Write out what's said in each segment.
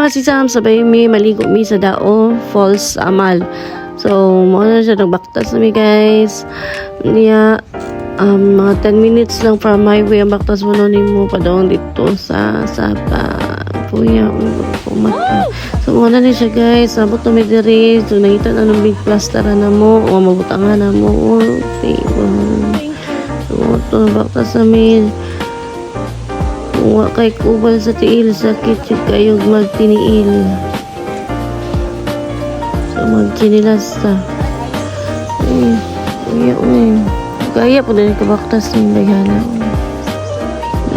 mga sisam, sabay mi maligo mi sa Dao Falls Amal. So mo na siya nagbaktas na mi guys. Niya mga 10 minutes lang from highway ang baktas mo nimo padong dito sa Puya pumata. So mo na ni siya guys. Sabot na mi diri. So nakita na ng big plaster na mo o mabutangan na mo. Okay. So ito baktas na mi. Wa kay kubal sa tiil sakit yung kayog magtiniil. So magkinilas ta. Kaya po din kabaktas ng bayana.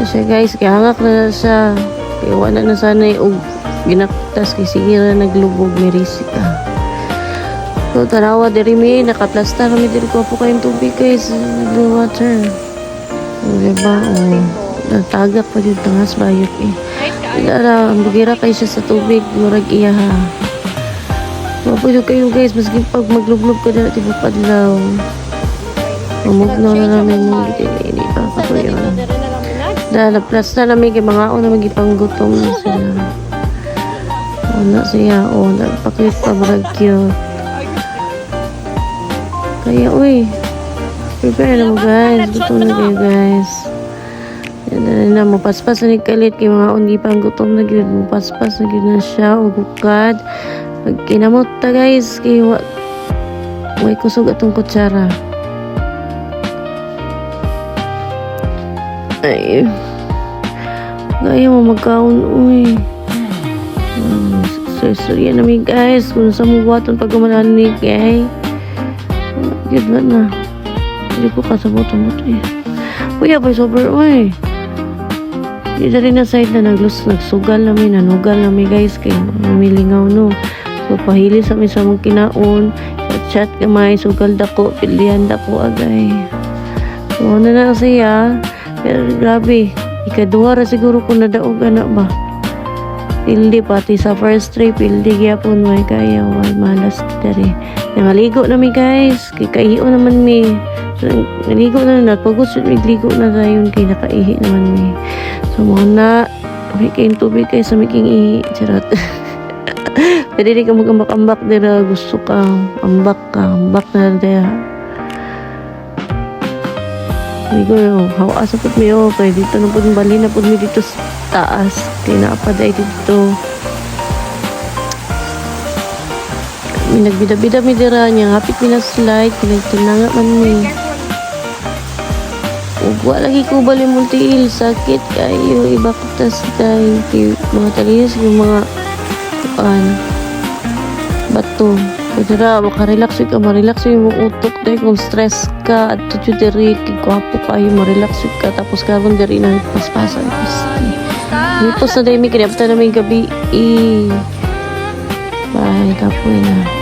Siya guys, kaya hangak na siya. Kaya wala na sana yung ginaktas kay sige na naglubog may risika. So tanawa diri mi nakaplastar mi diri ko po kayong tubig guys. The water. Diba? Natagak pa yung tangas bayot eh. Dara, bugira kayo siya sa tubig, murag iya ha. Mapulog kayo guys, maski pag maglublob ka na, di ba padlaw. Mamugnaw na namin mo, hindi pa ako yun. Dara, plus na namin kay mga na magipanggutom na sila. Wala siya, nagpakit pa, murag cute. Kaya, prepare na mo guys, gutom na kayo guys. Na mapaspas na ni kalit kay mga undi pang gutom na gyud mapaspas na gyud na siya ug hukad pag kinamot ta guys kay way kusog atong kutsara ay gaya mo magkaon sorry na mi guys kung sa muwaton pag gumanan ni kay gyud na hindi ko kasabot mo kuya boy sober Di rin na side na nagsugal namin, nanugal namin guys kay mamilingaw no. So pahili sa amin sa mong kinaon, chat kamay, sugal dako, pilihan dako agay. So ano na siya, pero grabe, ikaduha ra siguro kung nadaog anak ba. Pildi pati sa first try, pildi gyapon way kaya, way malas dari. Maligo namin guys, kay kaiho naman mi. Naligo na pagod nagligo na tayo kay nakaihi naman mi. So muna may kayong tubig kayo sa making ihi charot. Pwede di ka mag-ambak-ambak dira gusto ka ambak na dira ligo yung hawa sa put mi kay dito na po bali na po mi dito sa taas kay naapaday dito mi nagbida-bida mi dira niya hapit mi na slide pinagtunanga man mi ugwa lagi ko bali multiil sakit kayo ibaktas tayo mga talinis yung mga bato kaya makarelax ka marelax yung utok dahil kung stress ka at tuyo diri kikwapo kayo marelax ka tapos karon diri na paspasan nipos na dahil may kinapta namin gabi bye kapoy na